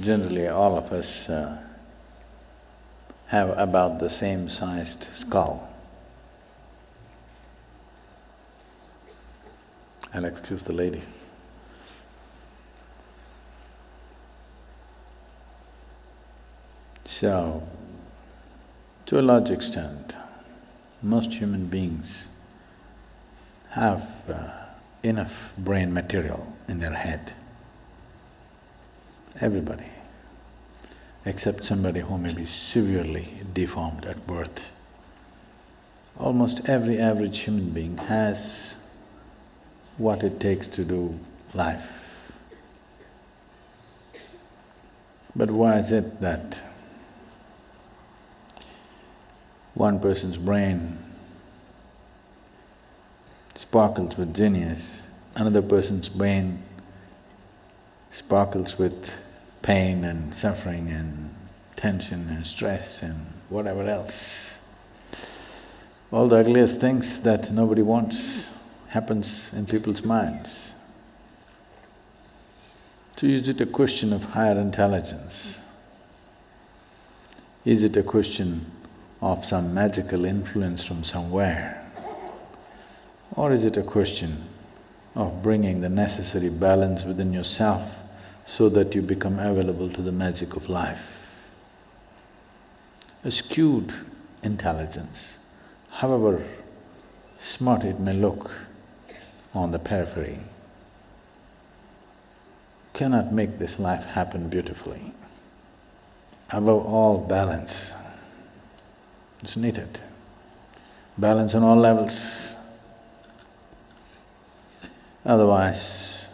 Generally, all of us have about the same sized skull. I'll excuse the lady. So, to a large extent, most human beings have enough brain material in their head. Everybody, except somebody who may be severely deformed at birth. Almost every average human being has what it takes to do life. But why is it that one person's brain sparkles with genius, another person's brain sparkles with pain and suffering and tension and stress and whatever else? All the ugliest things that nobody wants happens in people's minds. So is it a question of higher intelligence? Is it a question of some magical influence from somewhere? Or is it a question of bringing the necessary balance within yourself so that you become available to the magic of life? A skewed intelligence, however smart it may look on the periphery, cannot make this life happen beautifully. Above all, balance is needed. Balance on all levels. Otherwise,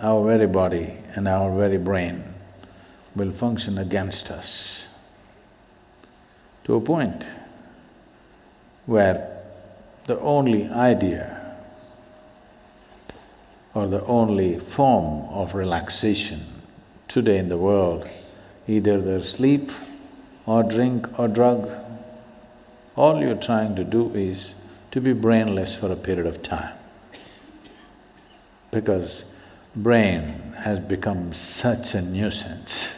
our very body and our very brain will function against us to a point where the only idea or the only form of relaxation today in the world, either there's sleep or drink or drug, all you're trying to do is to be brainless for a period of time. Because brain has become such a nuisance.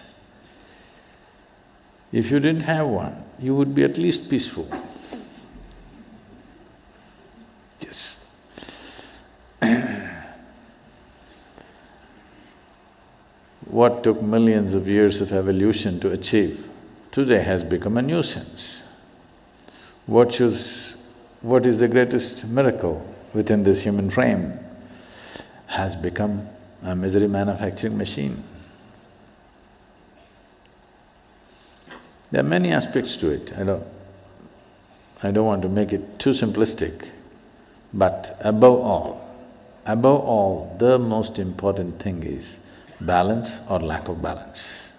If you didn't have one, you would be at least peaceful. Yes. What took millions of years of evolution to achieve, today has become a nuisance. What is the greatest miracle within this human frame has become a misery manufacturing machine. There are many aspects to it, I don't want to make it too simplistic, but above all, the most important thing is balance or lack of balance.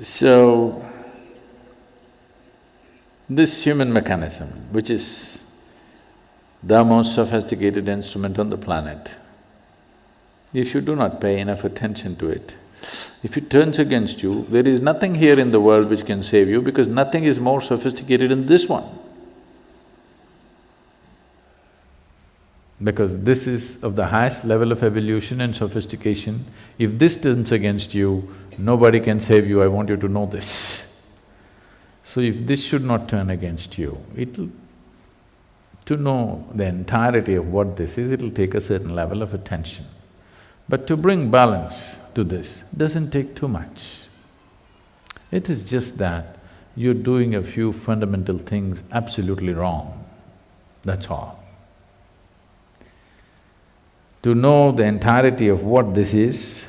So, this human mechanism, which is the most sophisticated instrument on the planet, if you do not pay enough attention to it, if it turns against you, there is nothing here in the world which can save you because nothing is more sophisticated than this one. Because this is of the highest level of evolution and sophistication. If this turns against you, nobody can save you, I want you to know this. So if this should not turn against you, to know the entirety of what this is, it'll take a certain level of attention. But to bring balance to this doesn't take too much. It is just that you're doing a few fundamental things absolutely wrong, that's all. To know the entirety of what this is,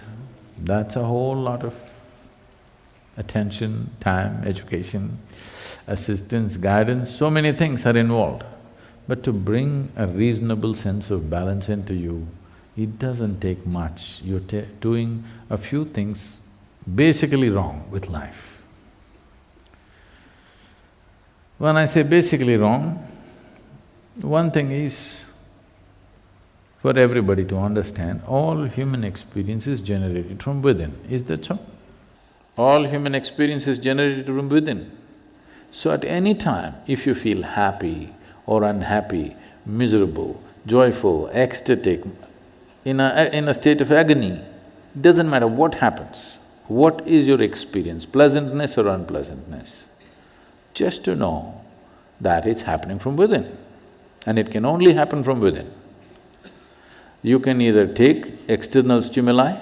that's a whole lot of attention, time, education, assistance, guidance, so many things are involved. But to bring a reasonable sense of balance into you, it doesn't take much. You're doing a few things basically wrong with life. When I say basically wrong, one thing is for everybody to understand, all human experience is generated from within, is that so? All human experience is generated from within. So at any time, if you feel happy or unhappy, miserable, joyful, ecstatic, in a state of agony, Doesn't matter what happens, what is your experience, pleasantness or unpleasantness, just to know that it's happening from within, and it can only happen from within. You can either take external stimuli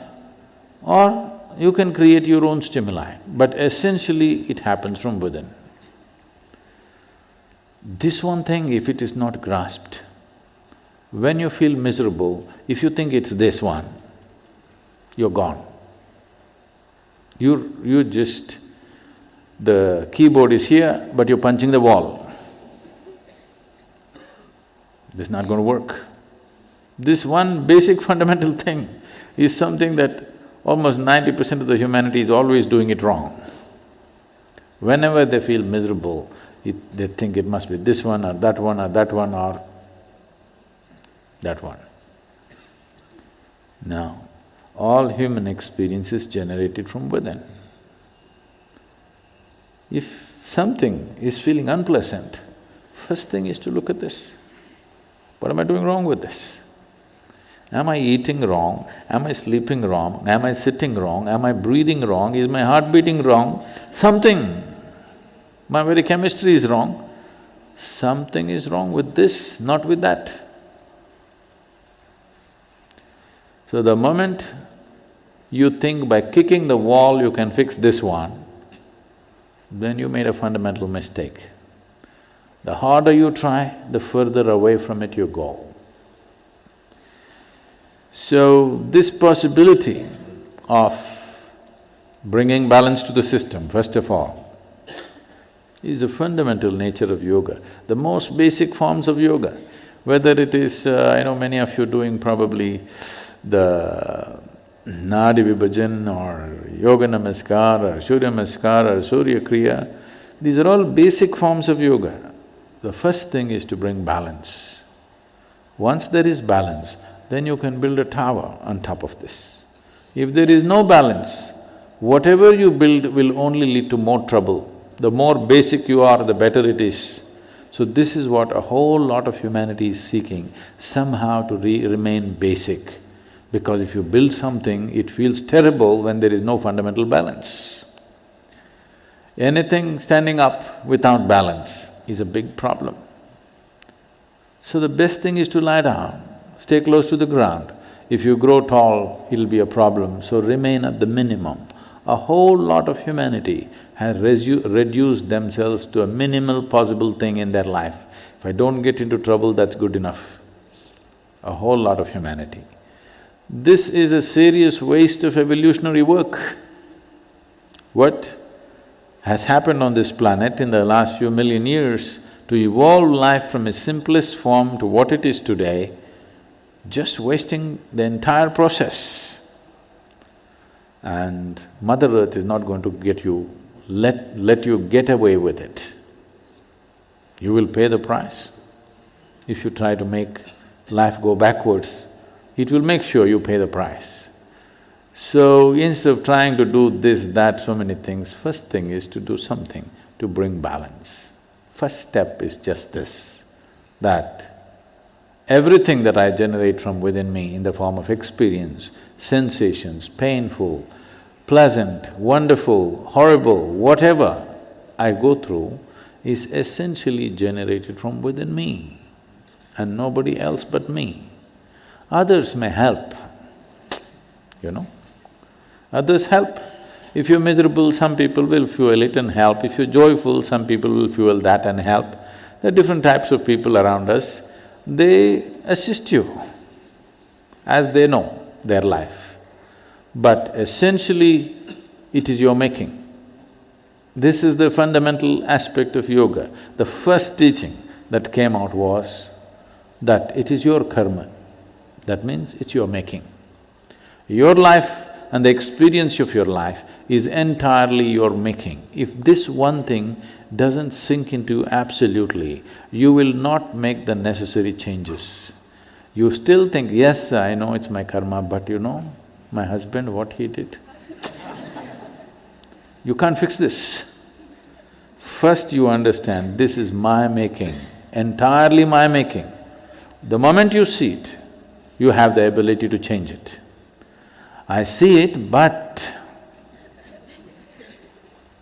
or you can create your own stimuli, but essentially it happens from within. This one thing, if it is not grasped, when you feel miserable, if you think it's this one, you're gone. You're just… the keyboard is here, but you're punching the wall. This is not going to work. This one basic fundamental thing is something that almost 90% of the humanity is always doing it wrong. Whenever they feel miserable, they think it must be this one or that one or that one or that one. Now, all human experience is generated from within. If something is feeling unpleasant, first thing is to look at this. What am I doing wrong with this? Am I eating wrong? Am I sleeping wrong? Am I sitting wrong? Am I breathing wrong? Is my heart beating wrong? Something, my very chemistry is wrong. Something is wrong with this, not with that. So the moment you think by kicking the wall you can fix this one, then you made a fundamental mistake. The harder you try, the further away from it you go. So, this possibility of bringing balance to the system, first of all, is the fundamental nature of yoga, the most basic forms of yoga. Whether it is… I know many of you doing probably the Nadi Vibhajan or Yoga Namaskar or Surya Namaskar or Surya Kriya, these are all basic forms of yoga. The first thing is to bring balance. Once there is balance, then you can build a tower on top of this. If there is no balance, whatever you build will only lead to more trouble. The more basic you are, the better it is. So this is what a whole lot of humanity is seeking, somehow to remain basic. Because if you build something, it feels terrible when there is no fundamental balance. Anything standing up without balance is a big problem. So the best thing is to lie down, stay close to the ground. If you grow tall, it'll be a problem, so remain at the minimum. A whole lot of humanity has reduced themselves to a minimal possible thing in their life. If I don't get into trouble, that's good enough. A whole lot of humanity. This is a serious waste of evolutionary work. What has happened on this planet in the last few million years to evolve life from its simplest form to what it is today, just wasting the entire process. And Mother Earth is not going to let you get away with it. You will pay the price. If you try to make life go backwards, it will make sure you pay the price. So instead of trying to do this, that, so many things, first thing is to do something to bring balance. First step is just this, that everything that I generate from within me in the form of experience, sensations, painful, pleasant, wonderful, horrible, whatever I go through is essentially generated from within me and nobody else but me. Others may help, you know. Others help. If you're miserable, some people will fuel it and help. If you're joyful, some people will fuel that and help. There are different types of people around us. They assist you as they know their life. But essentially, it is your making. This is the fundamental aspect of yoga. The first teaching that came out was that it is your karma. That means it's your making. Your life and the experience of your life is entirely your making. If this one thing doesn't sink into you absolutely, you will not make the necessary changes. You still think, yes, I know it's my karma, but you know, my husband, what he did, you can't fix this. First you understand, this is my making, entirely my making. The moment you see it, you have the ability to change it. I see it, but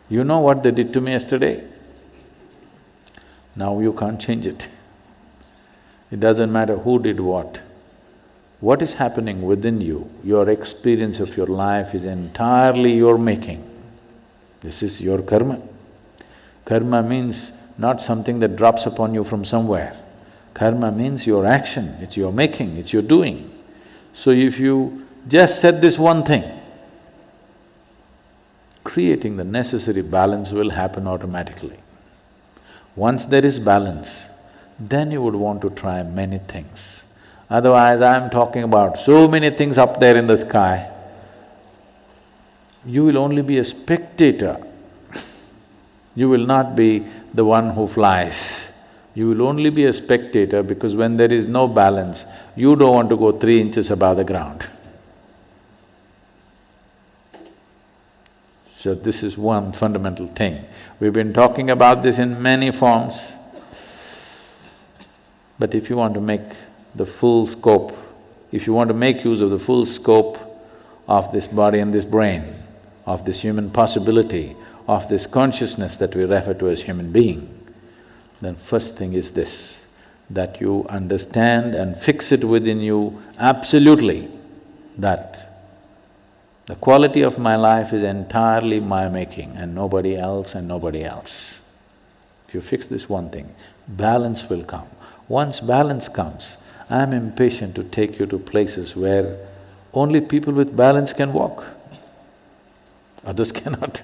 you know what they did to me yesterday? Now you can't change it. It doesn't matter who did what. What is happening within you, your experience of your life is entirely your making. This is your karma. Karma means not something that drops upon you from somewhere. Karma means your action, it's your making, it's your doing. So if you just said this one thing, creating the necessary balance will happen automatically. Once there is balance, then you would want to try many things. Otherwise, I'm talking about so many things up there in the sky, you will only be a spectator. You will not be the one who flies. You will only be a spectator because when there is no balance, you don't want to go 3 inches above the ground. So this is one fundamental thing. We've been talking about this in many forms. But if you want to make the full scope, if you want to make use of the full scope of this body and this brain, of this human possibility, of this consciousness that we refer to as human being, then first thing is this, that you understand and fix it within you absolutely that the quality of my life is entirely my making and nobody else and nobody else. If you fix this one thing, balance will come. Once balance comes, I'm impatient to take you to places where only people with balance can walk, others cannot.